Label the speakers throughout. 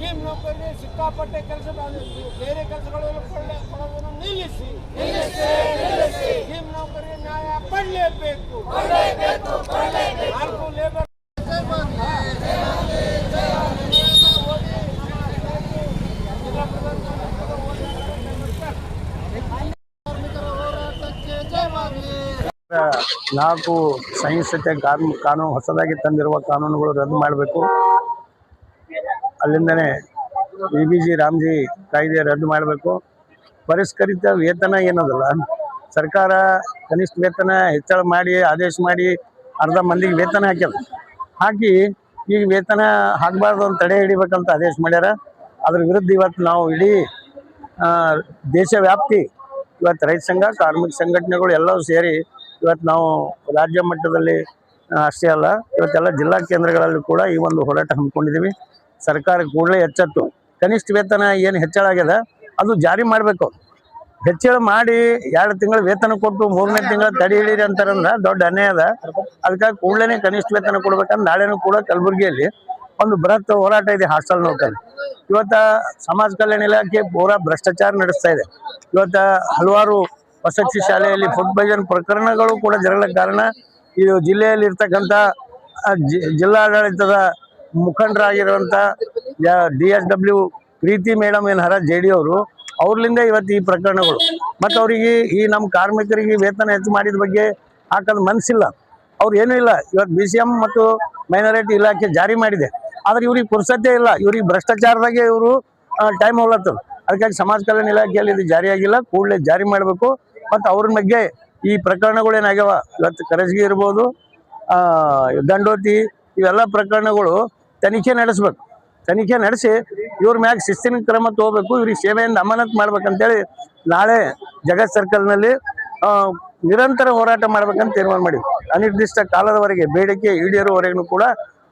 Speaker 1: Scheme ನೌಕರರಿಗೆ ಸಿಕ್ಕಾಪಟ್ಟೆ ಕೆಲಸ ಬೇರೆ ಕೆಲಸಗಳೆಲ್ಲ ಕೊಡೋದನ್ನು ನಿಲ್ಲಿಸಿ ಸ್ಕೀಮ್ ನೌಕರಿಗೆ ನ್ಯಾಯ ಪಡಲೇಬೇಕು. ನಾಲ್ಕು ಲೇಬರ್
Speaker 2: ನಾಲ್ಕು ಸಹಿಷ್ಣುತೆ ಕಾನೂನು ಹೊಸದಾಗಿ ತಂದಿರುವ ಕಾನೂನುಗಳು ರದ್ದು ಮಾಡಬೇಕು. ಅಲ್ಲಿಂದನೇ VBG ರಾಮ್ಜಿ ಕಾಯ್ದೆ ರದ್ದು ಮಾಡಬೇಕು. ಪರಿಷ್ಕರಿತ ವೇತನ ಏನದಲ್ಲ, ಸರ್ಕಾರ ಕನಿಷ್ಠ ವೇತನ ಹೆಚ್ಚಳ ಮಾಡಿ ಆದೇಶ ಮಾಡಿ ಅರ್ಧ ಮಂದಿಗೆ ವೇತನ ಹಾಕಿ ಈಗ ವೇತನ ಹಾಕಬಾರ್ದು ಅಂತ ತಡೆ ಹಿಡಿಬೇಕಂತ ಆದೇಶ ಮಾಡ್ಯಾರ. ಅದ್ರ ವಿರುದ್ಧ ಇವತ್ತು ನಾವು ಇಡೀ ದೇಶವ್ಯಾಪ್ತಿ ಇವತ್ತು ರೈತ ಸಂಘ ಕಾರ್ಮಿಕ ಸಂಘಟನೆಗಳು ಎಲ್ಲವೂ ಸೇರಿ ಇವತ್ತು ನಾವು ರಾಜ್ಯ ಮಟ್ಟದಲ್ಲಿ ಅಷ್ಟೇ ಅಲ್ಲ, ಇವತ್ತೆಲ್ಲ ಜಿಲ್ಲಾ ಕೇಂದ್ರಗಳಲ್ಲಿ ಕೂಡ ಈ ಒಂದು ಹೋರಾಟ ಹಮ್ಮಿಕೊಂಡಿದ್ದೀವಿ. ಸರ್ಕಾರ ಕೂಡಲೇ ಎಚ್ಚೆತ್ತು ಕನಿಷ್ಠ ವೇತನ ಏನು ಹೆಚ್ಚಳ ಆಗ್ಯದ ಅದು ಜಾರಿ ಮಾಡಬೇಕು. ಹೆಚ್ಚಳ ಮಾಡಿ 2 ತಿಂಗಳ ವೇತನ ಕೊಟ್ಟು 3ನೇ ತಿಂಗಳ ತಡೆ ಹಿಡೀರಿ ಅಂತಾರಂದ್ರೆ ದೊಡ್ಡ ಅನ್ಯಾಯ ಅದ. ಅದಕ್ಕಾಗಿ ಕೂಡಲೇ ಕನಿಷ್ಠ ವೇತನ ಕೊಡ್ಬೇಕಂದ್ರೆ ನಾಳೆನೂ ಕೂಡ ಕಲಬುರಗಿಯಲ್ಲಿ ಒಂದು ಬೃಹತ್ ಹೋರಾಟ ಇದೆ ಹಾಸ್ಟೆಲ್ ನೌಕರರು. ಇವತ್ತು ಸಮಾಜ ಕಲ್ಯಾಣ ಇಲಾಖೆ ಪೂರಾ ಭ್ರಷ್ಟಾಚಾರ ನಡೆಸ್ತಾ ಇದೆ. ಇವತ್ತು ಹಲವಾರು ವಸತಿ ಶಾಲೆಯಲ್ಲಿ ಫುಡ್ ಪಾಯ್ಸನ್ ಪ್ರಕರಣಗಳು ಕೂಡ ಜರಗಲಿಕ್ಕೆ ಕಾರಣ ಇದು ಜಿಲ್ಲೆಯಲ್ಲಿ ಇರ್ತಕ್ಕಂಥ ಜಿಲ್ಲಾಡಳಿತದ ಮುಖಂಡರಾಗಿರುವಂಥ DSW ಪ್ರೀತಿ ಮೇಡಮ್ ಏನಾರ JD ಅವರು ಅವ್ರಲಿಂದ ಇವತ್ತು ಈ ಪ್ರಕರಣಗಳು ಮತ್ತು ಅವರಿಗೆ ಈ ನಮ್ಮ ಕಾರ್ಮಿಕರಿಗೆ ವೇತನ ಹೆಚ್ಚು ಮಾಡಿದ ಬಗ್ಗೆ ಹಾಕೋದು ಮನಸ್ಸಿಲ್ಲ. ಅವ್ರು ಏನೂ ಇಲ್ಲ. ಇವತ್ತು BCM ಮತ್ತು ಮೈನಾರಿಟಿ ಇಲಾಖೆ ಜಾರಿ ಮಾಡಿದೆ, ಆದರೆ ಇವ್ರಿಗೆ ಪುರ್ಸತ್ತೇ ಇಲ್ಲ. ಇವ್ರಿಗೆ ಭ್ರಷ್ಟಾಚಾರದಾಗೆ ಇವರು ಟೈಮ್ ಹೋಗ್ಲತ್ತದ. ಅದಕ್ಕಾಗಿ ಸಮಾಜ ಕಲ್ಯಾಣ ಇಲಾಖೆಯಲ್ಲಿ ಇದು ಜಾರಿಯಾಗಿಲ್ಲ, ಕೂಡಲೇ ಜಾರಿ ಮಾಡಬೇಕು. ಮತ್ತು ಅವ್ರ ಬಗ್ಗೆ ಈ ಪ್ರಕರಣಗಳು ಏನಾಗ್ಯಾವ, ಇವತ್ತು ಕರಜಗಿ ಇರ್ಬೋದು, ದಂಡೋತಿ, ಇವೆಲ್ಲ ಪ್ರಕರಣಗಳು ತನಿಖೆ ನಡೆಸ್ಬೇಕು. ತನಿಖೆ ನಡೆಸಿ ಇವ್ರ ಮ್ಯಾಗ ಶಿಸ್ತಿನ ಕ್ರಮ ತಗೋಬೇಕು. ಇವ್ರಿಗೆ ಸೇವೆಯಿಂದ ಅಮಾನತ್ ಮಾಡ್ಬೇಕಂತೇಳಿ ನಾಳೆ ಜಗತ್ ಸರ್ಕಲ್ನಲ್ಲಿ ನಿರಂತರ ಹೋರಾಟ ಮಾಡ್ಬೇಕಂತ ತೀರ್ಮಾನ ಮಾಡಿದ್ವಿ. ಅನಿರ್ದಿಷ್ಟ ಕಾಲದವರೆಗೆ ಬೇಡಿಕೆ ಈಡೇರುವವರೆಗೂ ಕೂಡ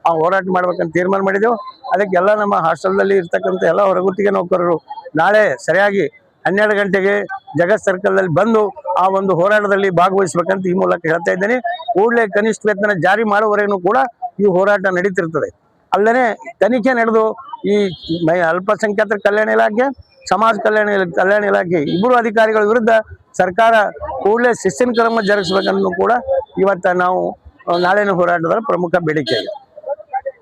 Speaker 2: ಆ ಹೋರಾಟ ಮಾಡ್ಬೇಕಂತ ತೀರ್ಮಾನ ಮಾಡಿದೆವು. ಅದಕ್ಕೆ ಎಲ್ಲ ನಮ್ಮ ಹಾಸ್ಟೆಲ್ನಲ್ಲಿ ಇರ್ತಕ್ಕಂಥ ಎಲ್ಲ ಹೊರಗುತ್ತಿಗೆ ನೌಕರರು ನಾಳೆ ಸರಿಯಾಗಿ 12 ಗಂಟೆಗೆ ಜಗತ್ ಸರ್ಕಲ್ನಲ್ಲಿ ಬಂದು ಆ ಒಂದು ಹೋರಾಟದಲ್ಲಿ ಭಾಗವಹಿಸ್ಬೇಕಂತ ಈ ಮೂಲಕ ಹೇಳ್ತಾ ಇದ್ದೇನೆ. ಕೂಡಲೇ ಕನಿಷ್ಠ ವೇತನ ಜಾರಿ ಮಾಡುವವರೆಗೂ ಕೂಡ ಈ ಹೋರಾಟ ನಡೀತಿರ್ತದೆ. ಅಲ್ಲದೆ ತನಿಖೆ ನಡೆದು ಈ ಅಲ್ಪಸಂಖ್ಯಾತರ ಕಲ್ಯಾಣ ಇಲಾಖೆ, ಸಮಾಜ ಕಲ್ಯಾಣ ಇಲಾಖೆ ಇಬ್ಬರು ಅಧಿಕಾರಿಗಳ ವಿರುದ್ಧ ಸರ್ಕಾರ ಕೂಡಲೇ ಶಿಸ್ತಿನ ಕ್ರಮ ಜರುಗಿಸ್ಬೇಕನ್ನೂ ಕೂಡ ಇವತ್ತು ನಾವು ನಾಳಿನ ಹೋರಾಟದ ಪ್ರಮುಖ ಬೇಡಿಕೆ ಆಗಿದೆ.